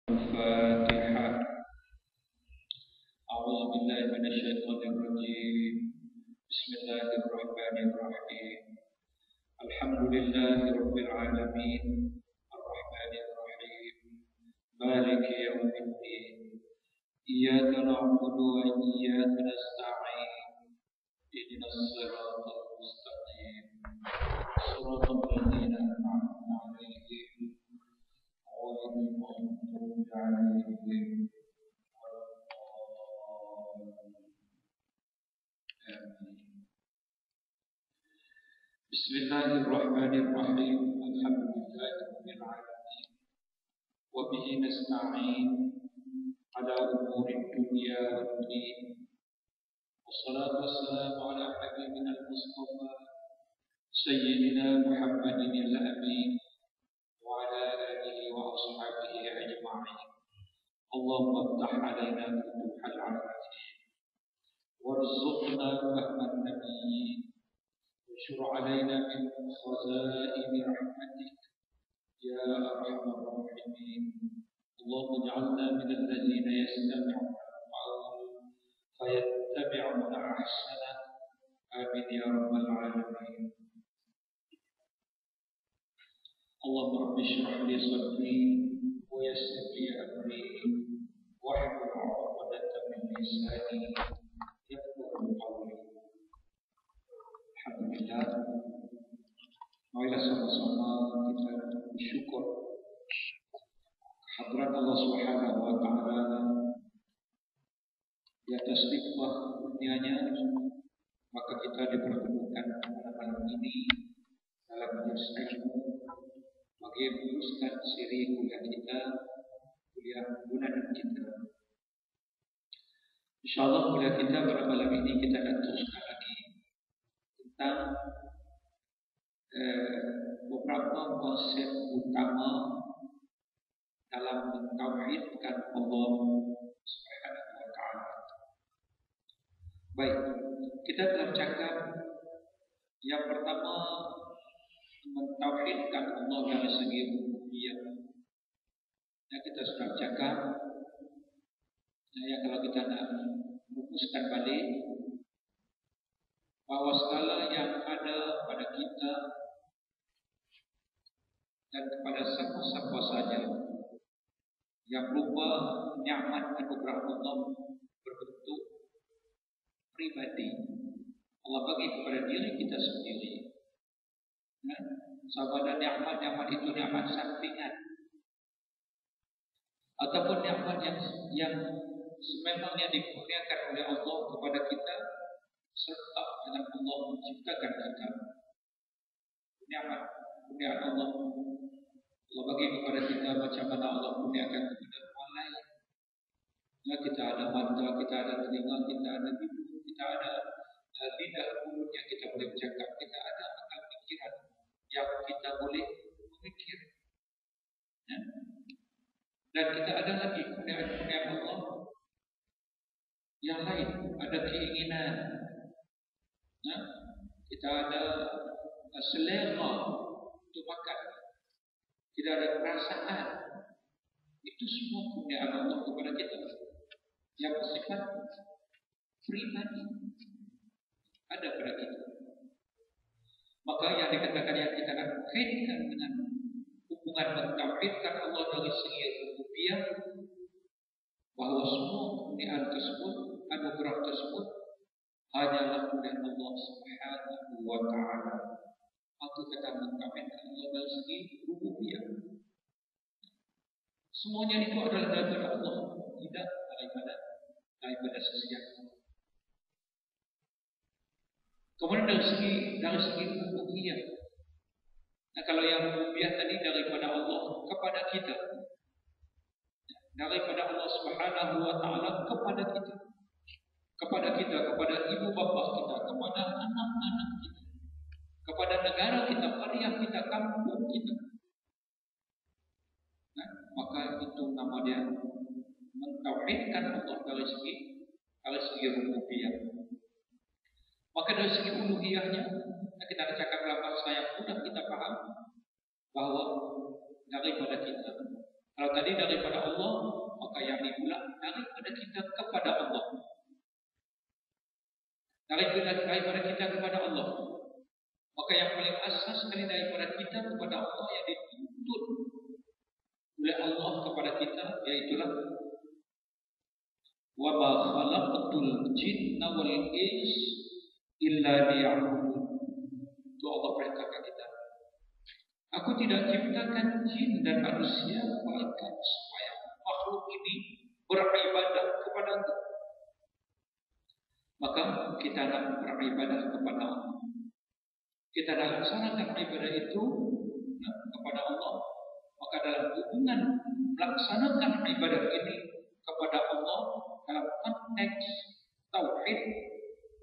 الفاتحة. أعوذ بالله من الشيطان الرجيم. بسم الله الرحمن الرحيم. الحمد لله رب العالمين الرحمن الرحيم مالك يوم الدين إياك نعبد وإياك نستعين اهدنا الصراط المستقيم صراط الذين أنعمت عليهم غير المغضوب عليهم ولا الضالين. بسم الله الرحمن الرحيم. الحمد لله رب العالمين وبه نستعين على أمور الدنيا والدين، والصلاة والسلام على حبيبنا المصطفى سيدنا محمد الأمين وعلى آله وأصحابه أجمعين. اللهم افتح علينا فتوح العارفين وارزقنا فهم النبيين وانشر علينا من خزائن رحمتك يا أرحم الراحمين. اللهم اجعلنا من الذين يستمعون القول فيتبعون أحسنه. آمين يا رب العالمين. اللهم رب اشرح لي صدري ويسر لي أمري واحلل عقدة من لساني يفقهوا قولي. Alhamdulillah, marilah sama-sama kita bersyukur kehadirat Allah Subhanahu wa taala di atas nikmat kurnia-Nya, maka kita dipertemukan pada malam ini dalam majelis ilmu bagi meneruskan siri kuliah kita, kuliah bulanan kita. Insyaallah kuliah kita pada malam ini kita akan teruskan lagi tentang beberapa konsep utama dalam mentauhidkan Allah Subhanahu wa taala. Baik, kita telah cakap yang pertama mentauhidkan Allah dari segi rububiyah. Yang kita sudah cakap, kalau kita nak rumuskan balik, bahwa segala yang ada pada kita dan kepada siapa-siapa saja yang berupa nikmat anugerah Allah berbentuk pribadi, Allah bagi kepada diri kita sendiri. Sama ada nikmat itu nikmat sampingan ataupun nikmat yang sememangnya dikurniakan oleh Allah kepada kita serta dengan Allah menciptakan kita. Nikmat kurniaan Allah bagi kepada kita macam mana Allah kurniakan kepada orang lain. Kita ada mata, kita ada telinga, kita ada hidung, kita ada lidah, mulut yang kita boleh bercakap, kita ada akal pikiran yang kita boleh memikir. Dan kita ada lagi kurniaan Allah yang lain, ada keinginan. Kita ada selera untuk makan, tidak ada perasaan. Itu semua kurniaan Allah kepada kita yang bersifat pribadi ada pada kita. Maka yang dikatakan yang kita akan kaitkan dengan hubungan mentauhidkan Allah dari segi rububiyah, bahwa semua kurniaan tersebut, anugerah tersebut hanyalah kurniaan Allah Subhanahu wa taala. Aku kata mentauhidkan Allah dari segi rububiyah. Semuanya itu adalah daripada Allah, tidak daripada sisi yang lain. Kemudian dari segi rububiyah. Kalau yang rububiyah tadi daripada Allah kepada kita, daripada Allah Subhanahu wa taala kepada kita, kepada ibu bapa kita, kepada anak-anak kita, kepada negara kita, qaryah kita, kampung kita. Maka itu nama dia mentauhidkan Allah dari segi rububiyah. Maka dari segi uluhiyahnya, kita cakap dalam bahasa yang mudah kita paham, bahwa daripada kita. Kalau tadi daripada Allah, daripada kita kepada Allah. Daripada kita kepada Allah. Maka yang paling asas sekali daripada kita kepada Allah yang dituntut oleh Allah kepada kita, yaitulah wa ma khalaqtul jinna wal ins illa liya'budun. Itu Allah perintahkan kita. Aku tidak ciptakan jin dan manusia melainkan supaya makhluk ini beribadah kepada Aku. Maka kita nak beribadah kepada Allah. Kita nak laksanakan ibadah itu kepada Allah. Maka dalam hubungan melaksanakan ibadah ini kepada Allah dalam konteks tauhid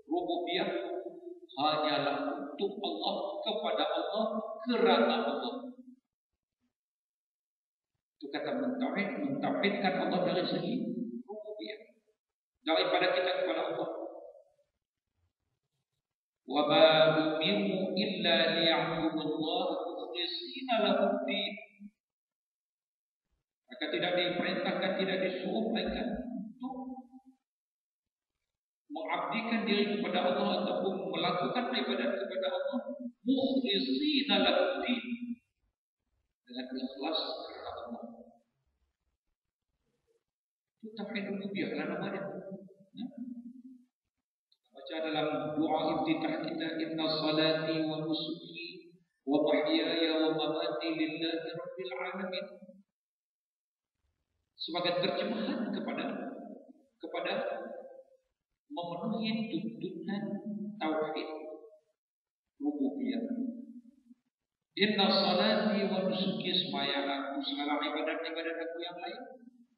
rububiyah hanyalah untuk Allah, kepada Allah, kerana Allah. Itu kata mentauhidkan Allah dari segi rububiyah. Daripada kita kepada Allah. Wa ma umiru illa liya'budullaha mukhlishina lahu-d-din. Maka tidak diperintahkan, tidak disuruh melainkan untuk mengabdikan diri kepada Allah ataupun melakukan ibadat kepada Allah mukhlishina lahu-d-din, dengan ikhlas kepada Allah. Itu tauhid rububiyah namanya. Baca dalam doa iftitah kita, inna salati wa nusuki wa mahyaya wa mamati lillahi rabbil alamin. Sebagai terjemahan kepada memenuhi tuntutan tauhid rububiyah. Inna salati wa nusuki, semaya aku, segala ibadat-ibadat aku yang lain,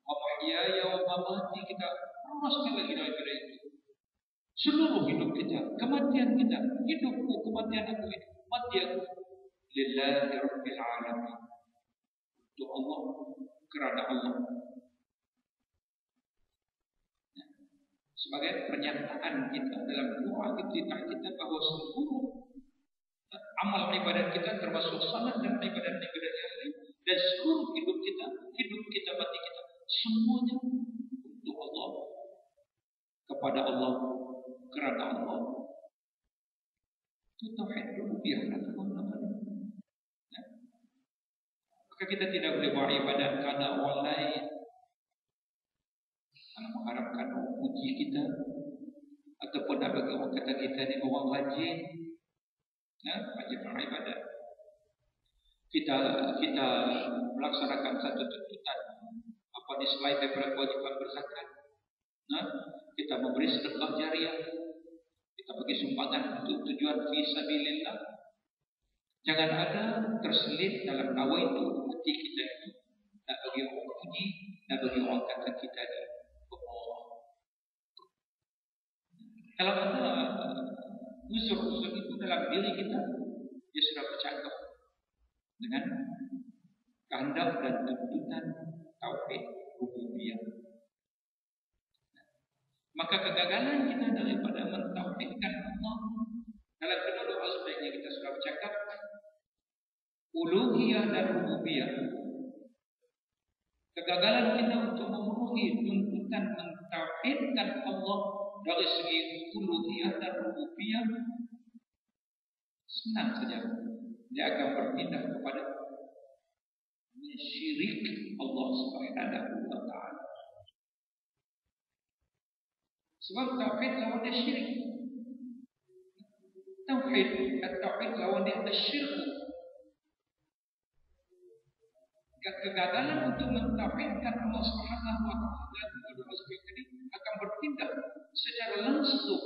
wa mahyaya wa mamati, kita teruskan lagi daripada itu. Seluruh hidup kita, kematian kita, hidupku, kematian aku, mati aku, lillahi rabbil alamin, untuk Allah, kerana Allah. Sebagai pernyataan kita dalam doa iftitah kita bahawa seluruh amal ibadat kita, termasuk salat dan ibadat-ibadat yang lain, dan seluruh hidup kita, mati kita, semuanya untuk Allah, kepada Allah, kerana Allah. Itu tauhid rububiyah namanya. Maka kita tidak boleh beribadat kepada orang lain karena mengharapkan orang puji kita, ataupun nak bagi orang kata kita ni orang rajin, rajin beribadat. Kita melaksanakan satu tuntutan apa di selain daripada kewajipan berzakat. Kita memberi sedekah jariah, kita bagi sumbangan untuk tujuan fi sabilillah. Jangan ada terselit dalam nawaitu hati kita itu nak bagi orang puji, nak bagi orang kata kita ni bermohon. Kalau ada unsur-unsur itu dalam diri kita, dia sudah bercakap dengan kehendak dan tuntutan tauhid rububiyah. Maka kegagalan kita daripada mentauhidkan Allah dalam kedua aspeknya, kita sudah bercakap uluhiyah dan rububiyah. Kegagalan kita untuk memenuhi tuntutan mentauhidkan Allah dari segi uluhiyah dan rububiyah senang saja, dia akan berpindah kepada syirik Allah Subhanahu wa taala. Sebab tauhid lawan dia syirik. Tauhid lawan dia syirik. Kegagalan untuk mentauhidkan Allah Subhanahu wa taala dalam aspek ini akan berpindah secara langsung